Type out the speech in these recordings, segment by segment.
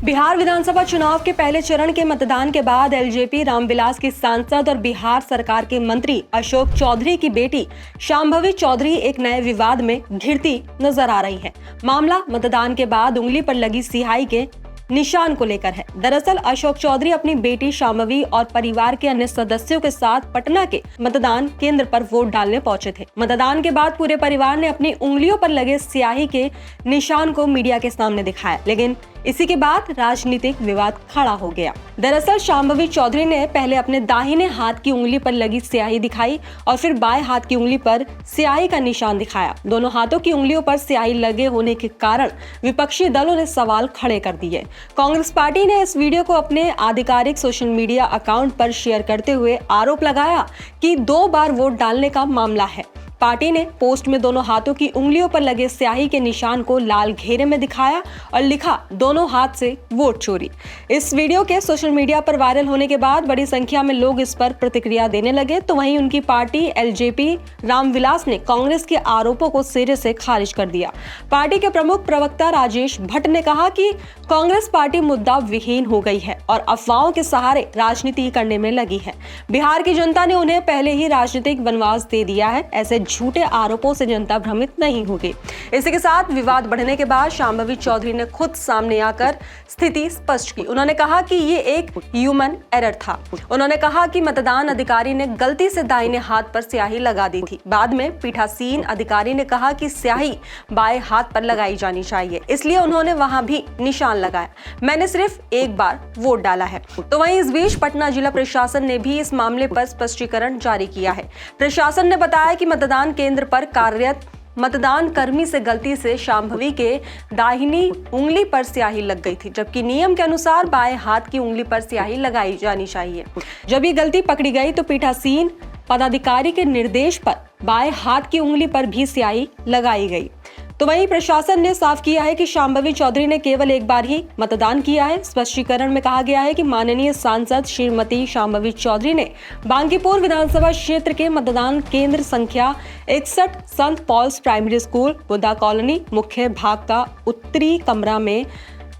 बिहार विधानसभा चुनाव के पहले चरण के मतदान के बाद एलजेपी रामविलास की सांसद और बिहार सरकार के मंत्री अशोक चौधरी की बेटी शांभवी चौधरी एक नए विवाद में घिरती नजर आ रही हैं। मामला मतदान के बाद उंगली पर लगी स्याही के निशान को लेकर है। दरअसल अशोक चौधरी अपनी बेटी शांभवी और परिवार के अन्य सदस्यों के साथ पटना के मतदान केंद्र पर वोट डालने पहुंचे थे। मतदान के बाद पूरे परिवार ने अपनी उंगलियों पर लगे स्याही के निशान को मीडिया के सामने दिखाया, लेकिन इसी के बाद राजनीतिक विवाद खड़ा हो गया। दरअसल शांभवी चौधरी ने पहले अपने दाहिने हाथ की उंगली पर लगी स्याही दिखाई और फिर बाएं हाथ की उंगली पर स्याही का निशान दिखाया। दोनों हाथों की उंगलियों पर स्याही लगे होने के कारण विपक्षी दलों ने सवाल खड़े कर दिए। कांग्रेस पार्टी ने इस वीडियो को अपने आधिकारिक सोशल मीडिया अकाउंट पर शेयर करते हुए आरोप लगाया कि 2 बार वोट डालने का मामला है। पार्टी ने पोस्ट में दोनों हाथों की उंगलियों पर लगे स्याही के निशान को लाल घेरे में दिखाया और लिखा, दोनों हाथ से वोट चोरी। इस वीडियो के सोशल मीडिया पर वायरल होने के बाद बड़ी संख्या में लोग इस पर प्रतिक्रिया देने लगे, तो वहीं उनकी पार्टी एलजेपी रामविलास ने कांग्रेस के आरोपों को सिरे से खारिज कर दिया। पार्टी के प्रमुख प्रवक्ता राजेश भट्ट ने कहा कि कांग्रेस पार्टी मुद्दा विहीन हो गई है और अफवाहों के सहारे राजनीति करने में लगी है। बिहार की जनता ने उन्हें पहले ही राजनीतिक वनवास दे दिया है। ऐसे झूठे आरोपों से जनता भ्रमित नहीं होगी। इसी के साथ विवाद बढ़ने के बाद शांभवी चौधरी ने खुद सामने आकर स्थिति स्पष्ट की। उन्होंने कहा कि ये एक ह्यूमन एरर था। उन्होंने कहा कि मतदान अधिकारी ने गलती से दाहिने हाथ पर स्याही लगा दी थी। बाद में पीठासीन अधिकारी ने कहा कि स्याही बाएं हाथ पर लगाई जानी चाहिए, इसलिए उन्होंने वहां भी निशान लगाया। मैंने सिर्फ एक बार वोट डाला है। तो वहीं इस बीच पटना जिला प्रशासन ने भी इस मामले पर स्पष्टीकरण जारी किया है। प्रशासन ने बताया कि मतदान केंद्र पर कार्यरत मतदान कर्मी से गलती से शांभवी के दाहिनी उंगली पर स्याही लग गई थी, जबकि नियम के अनुसार बाएं हाथ की उंगली पर स्याही लगाई जानी चाहिए। जब ये गलती पकड़ी गई तो पीठासीन पदाधिकारी के निर्देश पर बाएं हाथ की उंगली पर भी स्याही लगाई गई। तो वहीं प्रशासन ने साफ किया है कि शांभवी चौधरी ने केवल एक बार ही मतदान किया है। स्पष्टीकरण में कहा गया है कि माननीय सांसद श्रीमती शांभवी चौधरी ने बांकीपुर विधानसभा क्षेत्र के मतदान केंद्र संख्या 61 संत Paul's primary school Buddha colony मुख्य भाग का उत्तरी कमरा में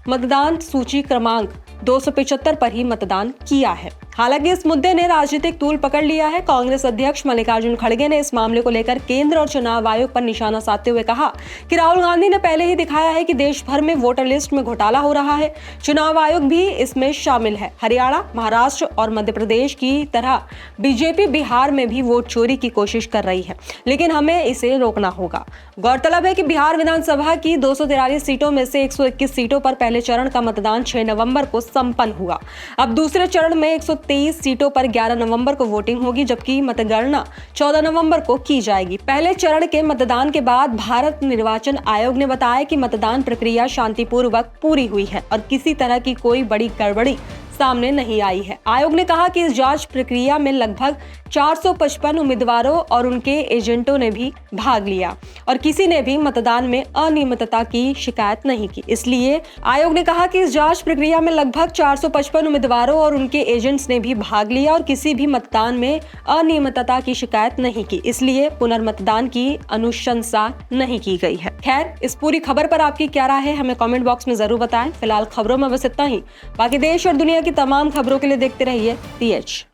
मतदान सूची क्रमांक 275 पर ही मतदान किया है। हालांकि इस मुद्दे ने राजनीतिक तूल पकड़ लिया है। कांग्रेस अध्यक्ष मल्लिकार्जुन खड़गे ने इस मामले को लेकर केंद्र और चुनाव आयोग पर निशाना साधते हुए कहा कि राहुल गांधी ने पहले ही दिखाया है कि देश भर में वोटर लिस्ट में घोटाला हो रहा है। चुनाव आयोग भी इसमें शामिल है। हरियाणा, महाराष्ट्र और मध्य प्रदेश की तरह बीजेपी बिहार में भी वोट चोरी की कोशिश कर रही है, लेकिन हमें इसे रोकना होगा। गौरतलब है कि बिहार विधानसभा की 243 सीटों में से 121 सीटों पर पहले चरण का मतदान 6 नवंबर को संपन्न हुआ। अब दूसरे चरण में 123 सीटों पर 11 नवंबर को वोटिंग होगी, जबकि मतगणना 14 नवंबर को की जाएगी। पहले चरण के मतदान के बाद भारत निर्वाचन आयोग ने बताया कि मतदान प्रक्रिया शांतिपूर्वक पूरी हुई है और किसी तरह की कोई बड़ी गड़बड़ी सामने नहीं आई है। आयोग ने कहा कि इस जांच प्रक्रिया में लगभग 455 उम्मीदवारों और उनके एजेंटों ने भी भाग लिया और किसी ने भी मतदान में अनियमितता की शिकायत नहीं की। इसलिए आयोग ने कहा कि इस जांच प्रक्रिया में लगभग 455 उम्मीदवारों और उनके एजेंट्स ने भी भाग लिया और किसी भी मतदान में अनियमितता की शिकायत नहीं की, इसलिए पुनर्मतदान की अनुशंसा नहीं की गई है। खैर, इस पूरी खबर पर आपकी क्या राय है, हमें कमेंट बॉक्स में जरूर बताएं। फिलहाल खबरों में बस इतना ही। बाकी देश और दुनिया की तमाम खबरों के लिए देखते रहिए TH।